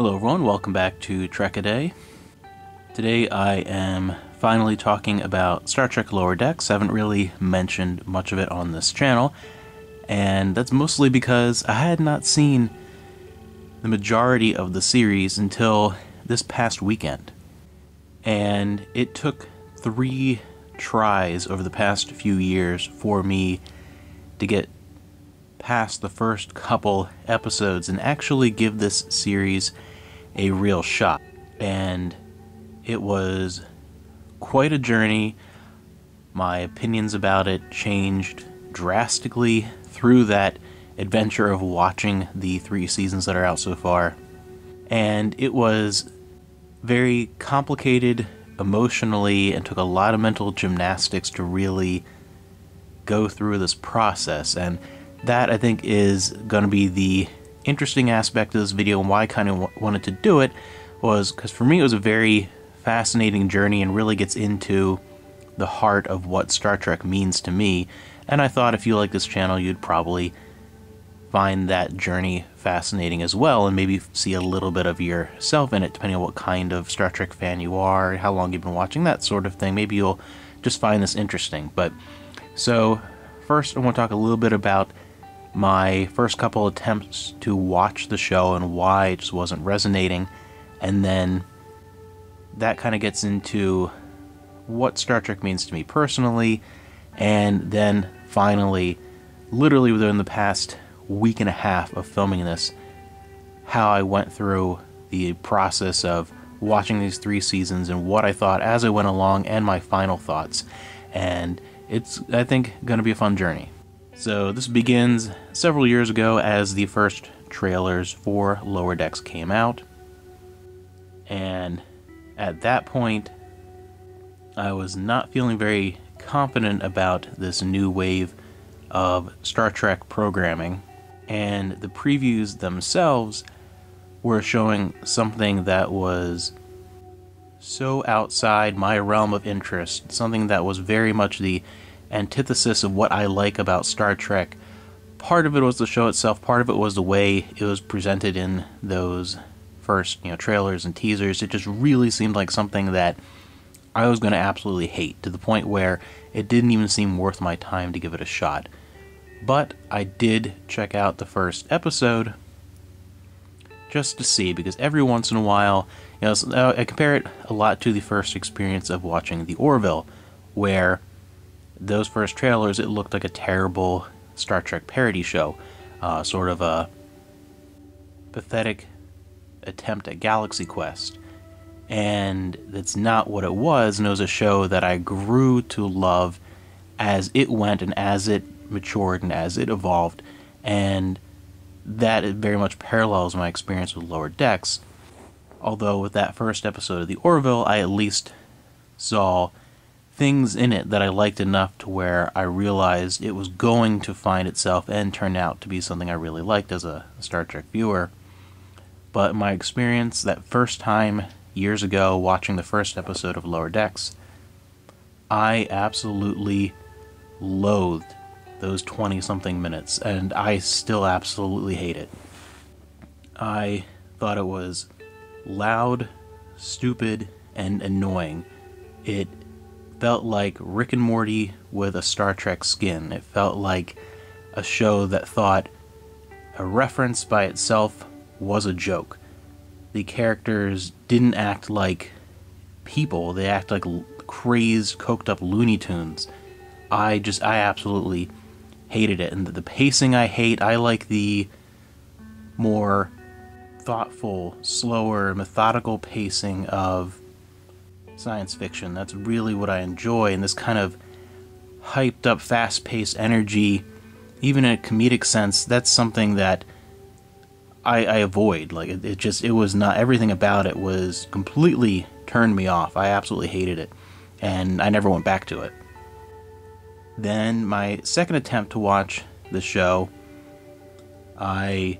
Hello everyone, welcome back to Trek A Day. Today I am finally talking about Star Trek Lower Decks. I haven't really mentioned much of it on this channel, and that's mostly because I had not seen the majority of the series until this past weekend. And it took 3 tries over the past few years for me to get past the first couple episodes and actually give this series a real shot. And it was quite a journey. My opinions about it changed drastically through that adventure of watching the 3 seasons that are out so far. And it was very complicated emotionally and took a lot of mental gymnastics to really go through this process. And that, I think, is going to be the interesting aspect of this video, and why I kind of wanted to do it was because for me it was a very fascinating journey and really gets into the heart of what Star Trek means to me. And I thought if you like this channel, you'd probably find that journey fascinating as well, and maybe see a little bit of yourself in it, depending on what kind of Star Trek fan you are, how long you've been watching, that sort of thing. Maybe you'll just find this interesting. But so first I want to talk a little bit about my first couple attempts to watch the show and why it just wasn't resonating, and then that kind of gets into what Star Trek means to me personally, and then finally, literally within the past week and a half of filming this, how I went through the process of watching these 3 seasons and what I thought as I went along, and my final thoughts. And it's, I think, going to be a fun journey. So this begins several years ago as the first trailers for Lower Decks came out, and at that point I was not feeling very confident about this new wave of Star Trek programming, and the previews themselves were showing something that was so outside my realm of interest, something that was very much the antithesis of what I like about Star Trek. Part of it was the show itself, part of it was the way it was presented in those first, trailers and teasers. It just really seemed like something that I was going to absolutely hate, to the point where it didn't even seem worth my time to give it a shot. But I did check out the first episode just to see, because every once in a while, I compare it a lot to the first experience of watching The Orville, where those first trailers, it looked like a terrible Star Trek parody show, sort of a pathetic attempt at Galaxy Quest. And that's not what it was, and it was a show that I grew to love as it went and as it matured and as it evolved, and that very much parallels my experience with Lower Decks. Although with that first episode of The Orville, I at least saw things in it that I liked enough to where I realized it was going to find itself and turn out to be something I really liked as a Star Trek viewer. But my experience that first time years ago watching the first episode of Lower Decks, I absolutely loathed those 20-something minutes, and I still absolutely hate it. I thought it was loud, stupid, and annoying. It felt like Rick and Morty with a Star Trek skin. It felt like a show that thought a reference by itself was a joke. The characters didn't act like people, they act like crazed, coked up Looney Tunes. I absolutely hated it. And the pacing I hate. I like the more thoughtful, slower, methodical pacing of science fiction. That's really what I enjoy, and this kind of hyped up, fast-paced energy, even in a comedic sense, that's something that I avoid. Like, it was not, everything about it was completely turned me off. I absolutely hated it, and I never went back to it. Then my second attempt to watch the show, I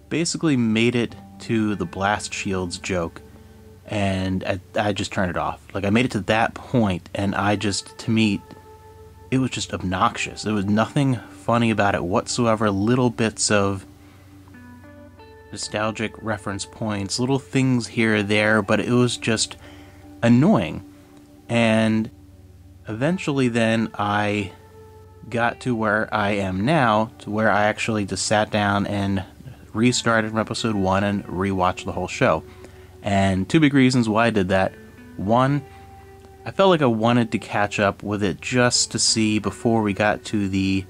basically made it to the blast shields joke, and I just turned it off. Like, I made it to that point, and to me, it was just obnoxious. There was nothing funny about it whatsoever. Little bits of nostalgic reference points, little things here or there, but it was just annoying. And eventually then I got to where I am now, to where I actually just sat down and restarted from episode 1 and rewatched the whole show. And two big reasons why I did that. One, I felt like I wanted to catch up with it just to see before we got to the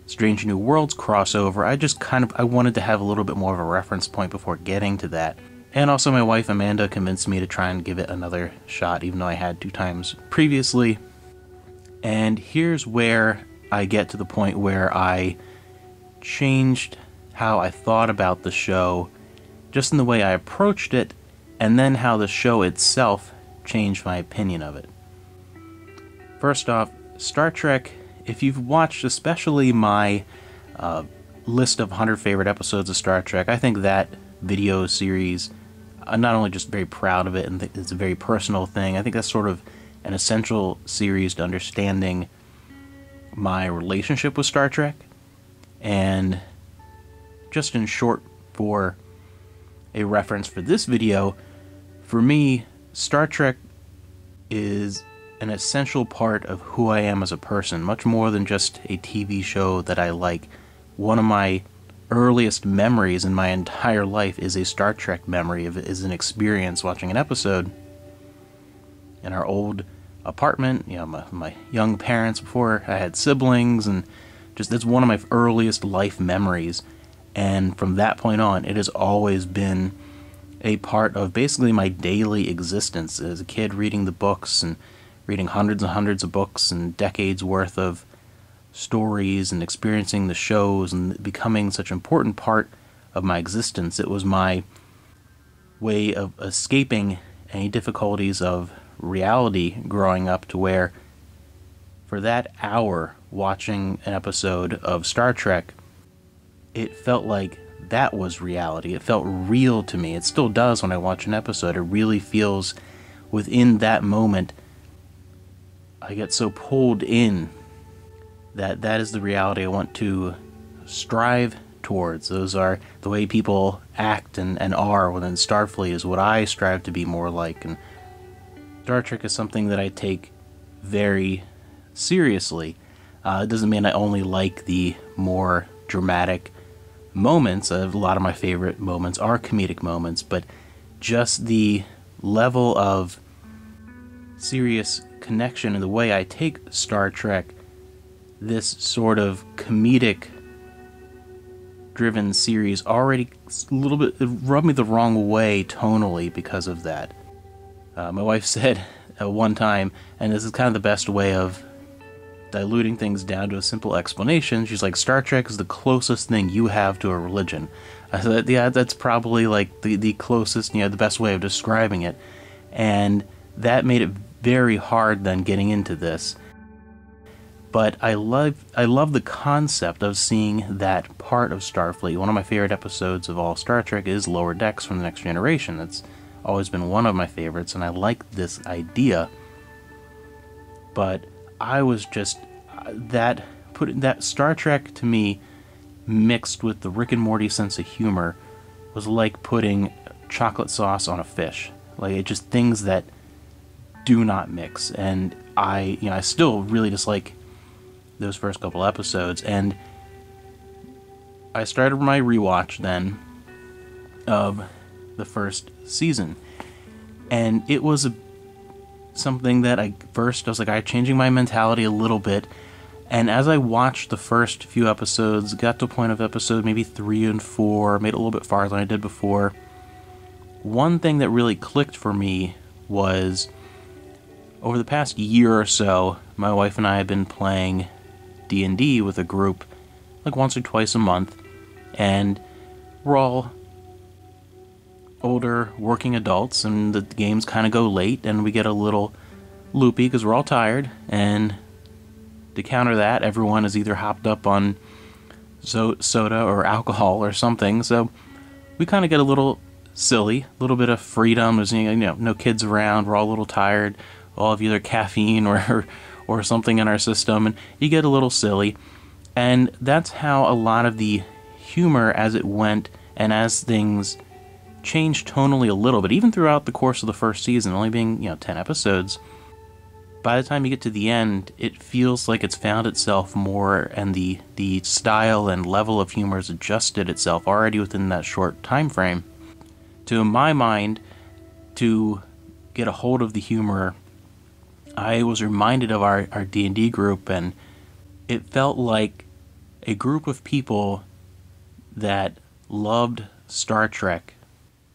Strange New Worlds crossover. I wanted to have a little bit more of a reference point before getting to that. And also my wife Amanda convinced me to try and give it another shot, even though I had 2 times previously. And here's where I get to the point where I changed how I thought about the show, just in the way I approached it, and then how the show itself changed my opinion of it. First off, Star Trek, if you've watched especially my list of 100 favorite episodes of Star Trek, I think that video series, I'm not only just very proud of it, and it's a very personal thing, I think that's sort of an essential series to understanding my relationship with Star Trek. And just in short, for a reference for this video, for me, Star Trek is an essential part of who I am as a person, much more than just a TV show that I like. One of my earliest memories in my entire life is a Star Trek memory, is an experience watching an episode in our old apartment, my young parents before I had siblings, and just that's one of my earliest life memories. And from that point on, it has always been a part of basically my daily existence as a kid, reading the books and reading hundreds and hundreds of books and decades worth of stories and experiencing the shows and becoming such an important part of my existence. It was my way of escaping any difficulties of reality growing up, to where for that hour watching an episode of Star Trek, it felt like that was reality. It felt real to me. It still does when I watch an episode. It really feels within that moment, I get so pulled in that that is the reality I want to strive towards. Those are the way people act and are within Starfleet is what I strive to be more like. And Star Trek is something that I take very seriously. It doesn't mean I only like the more dramatic moments. A lot of my favorite moments are comedic moments, but just the level of serious connection and the way I take Star Trek, this sort of comedic driven series, already a little bit, it rubbed me the wrong way tonally because of that. My wife said at one time, and this is kind of the best way of diluting things down to a simple explanation, she's like, Star Trek is the closest thing you have to a religion. I said, yeah, that's probably like the closest, the best way of describing it. And that made it very hard then getting into this. But I love the concept of seeing that part of Starfleet. One of my favorite episodes of all Star Trek is Lower Decks from the Next Generation. That's always been one of my favorites, and I like this idea. But I was just that Star Trek to me, mixed with the Rick and Morty sense of humor, was like putting chocolate sauce on a fish. Like, it just things that do not mix. And I still really dislike those first couple episodes, and I started my rewatch then of the first season, and it was something that I was like, changing my mentality a little bit. And as I watched the first few episodes, got to a point of episode maybe 3 and 4, made it a little bit farther than I did before, one thing that really clicked for me was, over the past year or so, my wife and I have been playing D&D with a group like once or twice a month, and we're all older working adults, and the games kind of go late, and we get a little loopy because we're all tired. And to counter that, everyone is either hopped up on soda or alcohol or something, so we kind of get a little silly, a little bit of freedom. There's no kids around, we're all a little tired, all of either caffeine or something in our system, and you get a little silly. And that's how a lot of the humor as it went And as things changed tonally a little bit, even throughout the course of the first season, only being, 10 episodes, by the time you get to the end, it feels like it's found itself more, and the style and level of humor has adjusted itself already within that short time frame. To my mind, to get a hold of the humor, I was reminded of our D&D group, and it felt like a group of people that loved Star Trek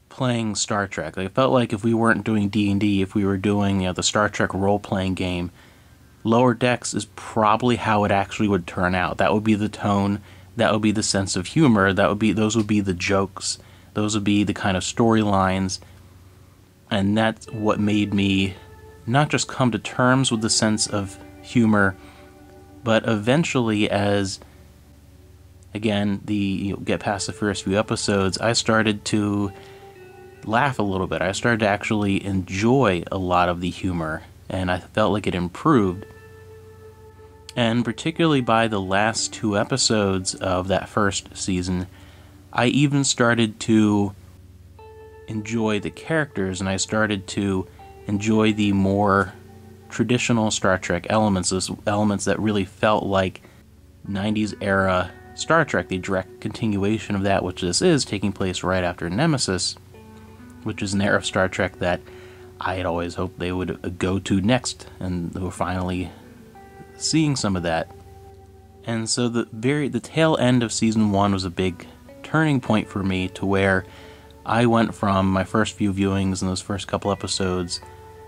playing Star Trek. Like, it felt like if we weren't doing D&D, if we were doing the Star Trek role-playing game, Lower Decks is probably how it actually would turn out. That would be the tone, that would be the sense of humor, those would be the jokes, those would be the kind of storylines, and that's what made me not just come to terms with the sense of humor, but eventually, as again, get past the first few episodes, I started to laugh a little bit. I started to actually enjoy a lot of the humor, and I felt like it improved. And particularly by the last 2 episodes of that first season, I even started to enjoy the characters, and I started to enjoy the more traditional Star Trek elements, those elements that really felt like 90s era Star Trek, the direct continuation of that, which this is, taking place right after Nemesis, which is an era of Star Trek that I had always hoped they would go to next, and we're finally seeing some of that. And so the tail end of season 1 was a big turning point for me, to where I went from my first few viewings in those first couple episodes,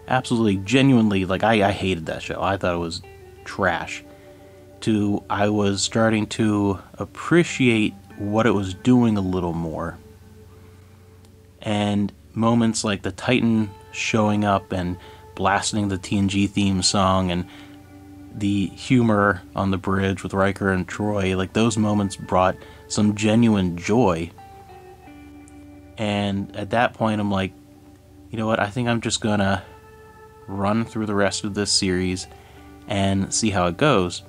absolutely, genuinely, like, I hated that show. I thought it was trash, to I was starting to appreciate what it was doing a little more. And moments like the Titan showing up and blasting the TNG theme song, and the humor on the bridge with Riker and Troy, like, those moments brought some genuine joy. And at that point, I'm like, you know what, I think I'm just gonna run through the rest of this series and see how it goes.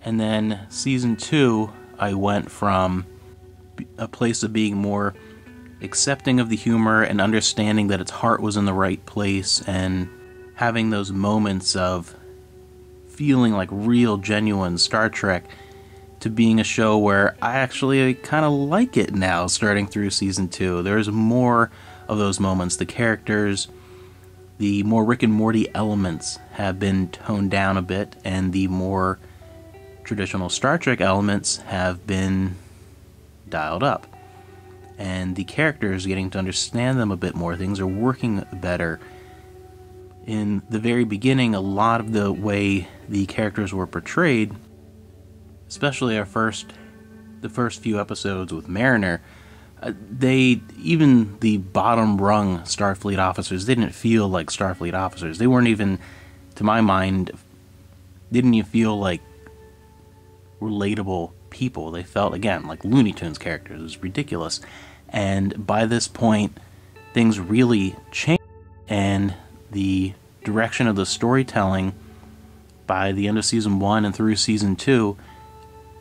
And then season 2, I went from a place of being more accepting of the humor and understanding that its heart was in the right place, and having those moments of feeling like real, genuine Star Trek, to being a show where I actually kind of like it now, starting through season 2. There's more of those moments. The characters, the more Rick and Morty elements have been toned down a bit, and the more traditional Star Trek elements have been dialed up. And the characters, getting to understand them a bit more, things are working better. In the very beginning, a lot of the way the characters were portrayed, especially the first few episodes with Mariner, even the bottom rung Starfleet officers, they didn't feel like Starfleet officers. They weren't even, to my mind, didn't even feel like relatable people. They felt, again, like Looney Tunes characters. It was ridiculous. And by this point, things really changed, and the direction of the storytelling by the end of season 1 and through season 2,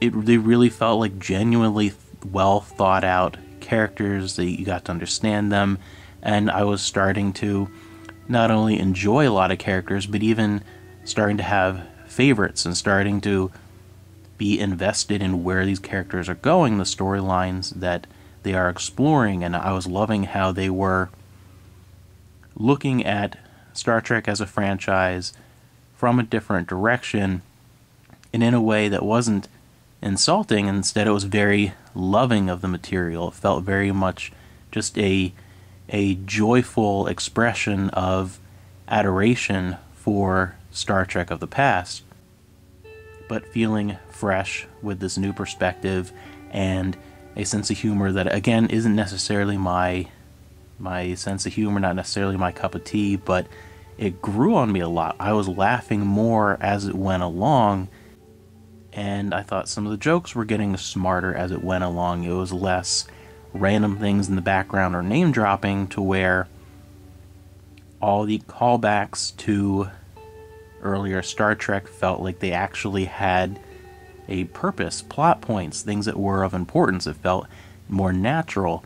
they really felt like genuinely well thought out characters, that you got to understand them, and I was starting to not only enjoy a lot of characters, but even starting to have favorites, and starting to be invested in where these characters are going, the storylines that they are exploring. And I was loving how they were looking at Star Trek as a franchise from a different direction, and in a way that wasn't insulting. Instead, it was very loving of the material. It felt very much just a joyful expression of adoration for Star Trek of the past, but feeling fresh with this new perspective and a sense of humor that, again, isn't necessarily my sense of humor, not necessarily my cup of tea, but it grew on me a lot. I was laughing more as it went along, and I thought some of the jokes were getting smarter as it went along. It was less random things in the background or name dropping, to where all the callbacks to earlier Star Trek felt like they actually had a purpose, plot points, things that were of importance. It felt more natural.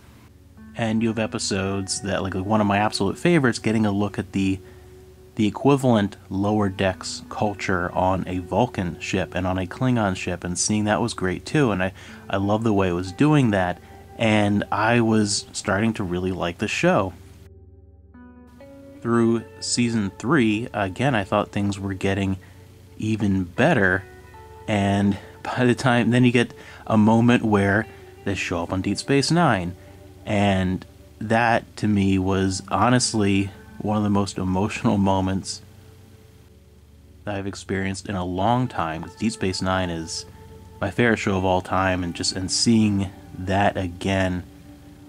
And you have episodes that, like one of my absolute favorites, getting a look at the equivalent Lower Decks culture on a Vulcan ship and on a Klingon ship, and seeing that was great too. And I love the way it was doing that, and I was starting to really like the show. Through season 3, again, I thought things were getting even better, and by the time, then you get a moment where they show up on Deep Space Nine, and that to me was honestly one of the most emotional moments that I've experienced in a long time. Deep Space Nine is my favorite show of all time, and seeing that again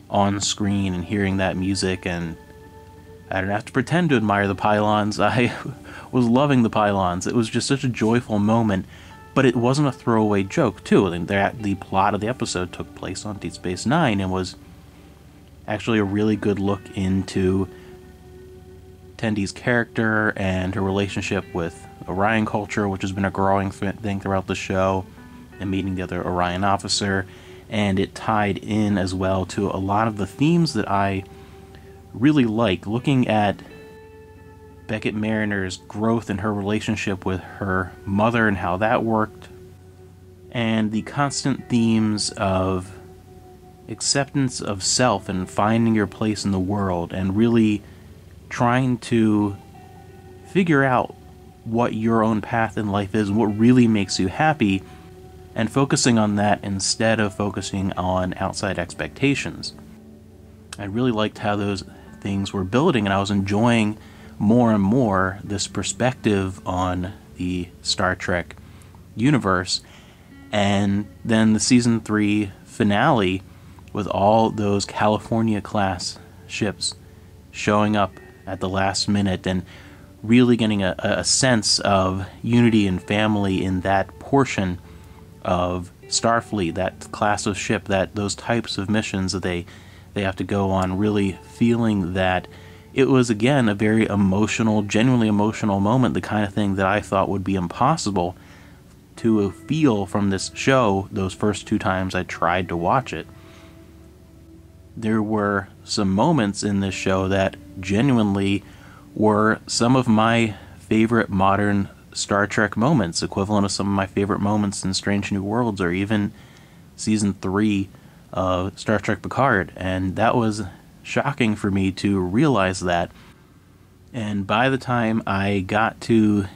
on screen and hearing that music, and I don't have to pretend to admire the pylons. I was loving the pylons. It was just such a joyful moment, but it wasn't a throwaway joke too. The plot of the episode took place on Deep Space Nine and was actually a really good look into Tendi's character and her relationship with Orion culture, which has been a growing thing throughout the show, and meeting the other Orion officer. And it tied in as well to a lot of the themes that I really like, looking at Beckett Mariner's growth in her relationship with her mother and how that worked, and the constant themes of acceptance of self and finding your place in the world, and really trying to figure out what your own path in life is, what really makes you happy, and focusing on that instead of focusing on outside expectations. I really liked how those things were building, and I was enjoying more and more this perspective on the Star Trek universe. And then the season 3 finale with all those California class ships showing up at the last minute, and really getting a sense of unity and family in that portion of Starfleet, that class of ship, that those types of missions that they have to go on, really feeling that it was, again, a very emotional, genuinely emotional moment, the kind of thing that I thought would be impossible to feel from this show those first 2 times I tried to watch it. There were some moments in this show that genuinely were some of my favorite modern Star Trek moments, equivalent of some of my favorite moments in Strange New Worlds, or even season 3 of Star Trek Picard, and that was shocking for me to realize that. And by the time I got to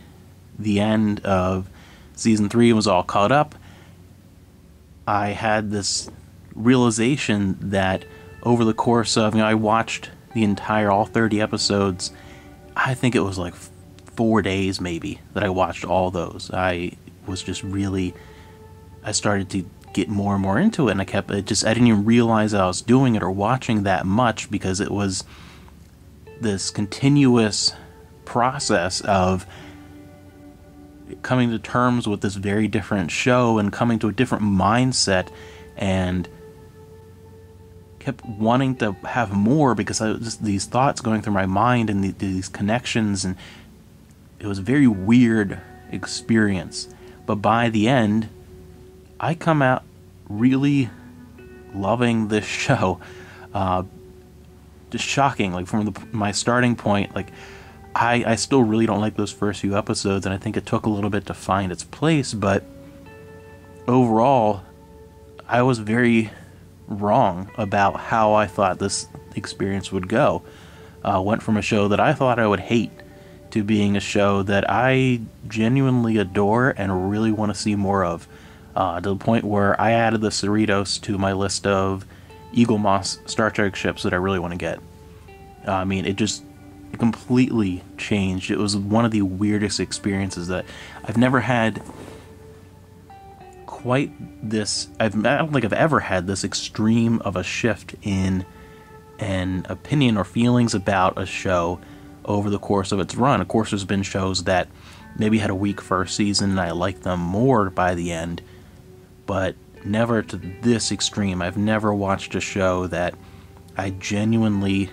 the end of season 3 and was all caught up, I had this realization that over the course of, I watched the entire, all 30 episodes, I think it was like 4 days maybe that I watched all those. I was just really, I started to get more and more into it, and I didn't even realize I was doing it or watching that much, because it was this continuous process of coming to terms with this very different show and coming to a different mindset, and kept wanting to have more, because I just these thoughts going through my mind and these connections, and it was a very weird experience. But by the end, I come out really loving this show. Just shocking, like from my starting point, like I still really don't like those first few episodes, and I think it took a little bit to find its place, but overall I was very wrong about how I thought this experience would go. Went from a show that I thought I would hate to being a show that I genuinely adore and really want to see more of, to the point where I added the Cerritos to my list of Eaglemoss Star Trek ships that I really want to get. It just completely changed. It was one of the weirdest experiences that I've never had quite this. I don't think I've ever had this extreme of a shift in an opinion or feelings about a show over the course of its run. Of course, there's been shows that maybe had a weak first season and I liked them more by the end, but never to this extreme. I've never watched a show that I genuinely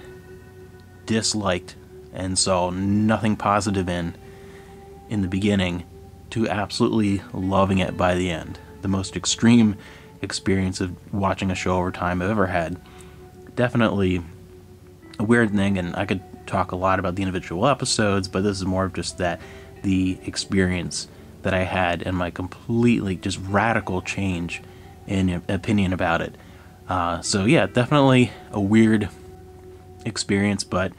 disliked and saw nothing positive in the beginning to absolutely loving it by the end. The most extreme experience of watching a show over time I've ever had. Definitely a weird thing, and I could talk a lot about the individual episodes, but this is more of just that the experience that I had and my completely just radical change in opinion about it. So yeah, definitely a weird experience, but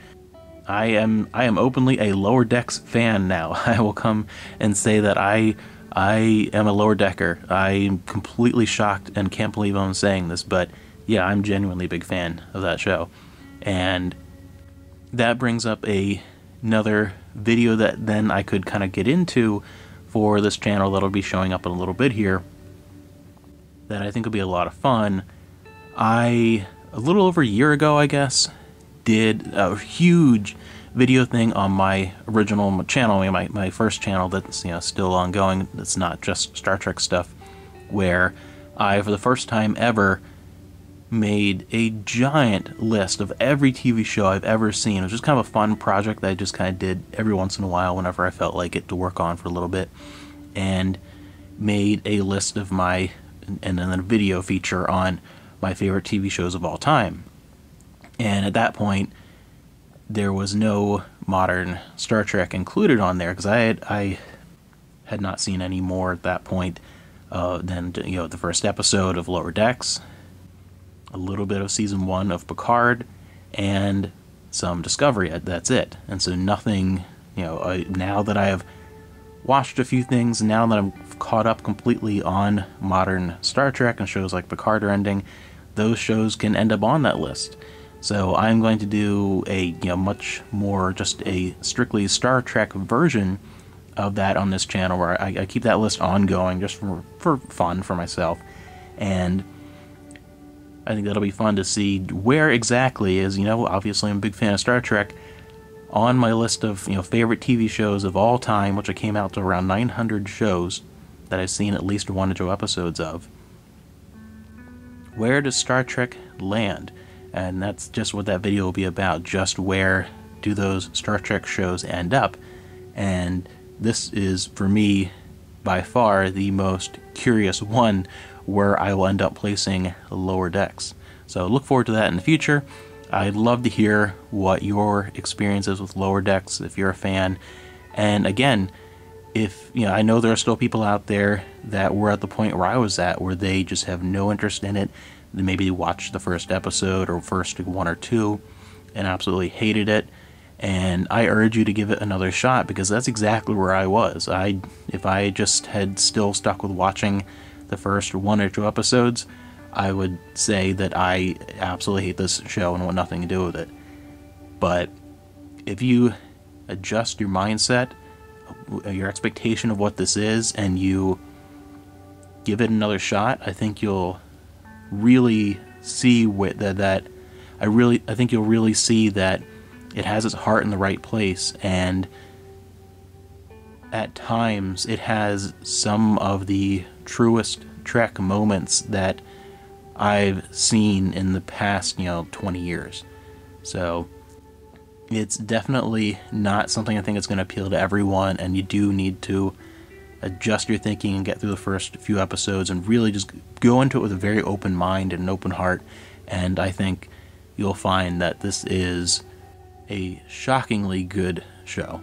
I am openly a Lower Decks fan now. I will come and say that I am a Lower Decker. I'm completely shocked and can't believe I'm saying this, but yeah, I'm genuinely a big fan of that show. And that brings up another video that then I could kind of get into for this channel that'll be showing up in a little bit here, that I think will be a lot of fun. A little over a year ago, I guess, did a huge video thing on my original channel, my first channel that's still ongoing, that's not just Star Trek stuff, where I, for the first time ever, made a giant list of every TV show I've ever seen. It was just kind of a fun project that I just kind of did every once in a while whenever I felt like it to work on for a little bit, and made a list of and then a video feature on my favorite TV shows of all time. And at that point, there was no modern Star Trek included on there, because I had not seen any more at that point than the first episode of Lower Decks, a little bit of season 1 of Picard, and some Discovery. That's it. And so nothing, now that I have watched a few things, now that I'm caught up completely on modern Star Trek and shows like Picard are ending, those shows can end up on that list. So I'm going to do a much more just a strictly Star Trek version of that on this channel, where I keep that list ongoing just for fun for myself. And I think that'll be fun to see where exactly is, obviously I'm a big fan of Star Trek, on my list of, favorite TV shows of all time, which I came out to around 900 shows that I've seen at least 1 or 2 episodes of. Where does Star Trek land? And that's just what that video will be about, just where do those Star Trek shows end up. And this is, for me, by far the most curious one, where I will end up placing Lower Decks. So look forward to that in the future. I'd love to hear what your experience is with Lower Decks, if you're a fan. And again, if I know there are still people out there that were at the point where I was at, where they just have no interest in it. They maybe watched the first episode or first 1 or 2 and absolutely hated it. And I urge you to give it another shot, because that's exactly where I was. If I just had still stuck with watching the first 1 or 2 episodes, I would say that I absolutely hate this show and want nothing to do with it. But if you adjust your mindset, your expectation of what this is, and you give it another shot, I think you'll really see I think you'll really see that it has its heart in the right place, and at times it has some of the truest Trek moments that I've seen in the past 20 years. So it's definitely not something I think is going to appeal to everyone, and you do need to adjust your thinking and get through the first few episodes and really just go into it with a very open mind and an open heart. And I think you'll find that this is a shockingly good show.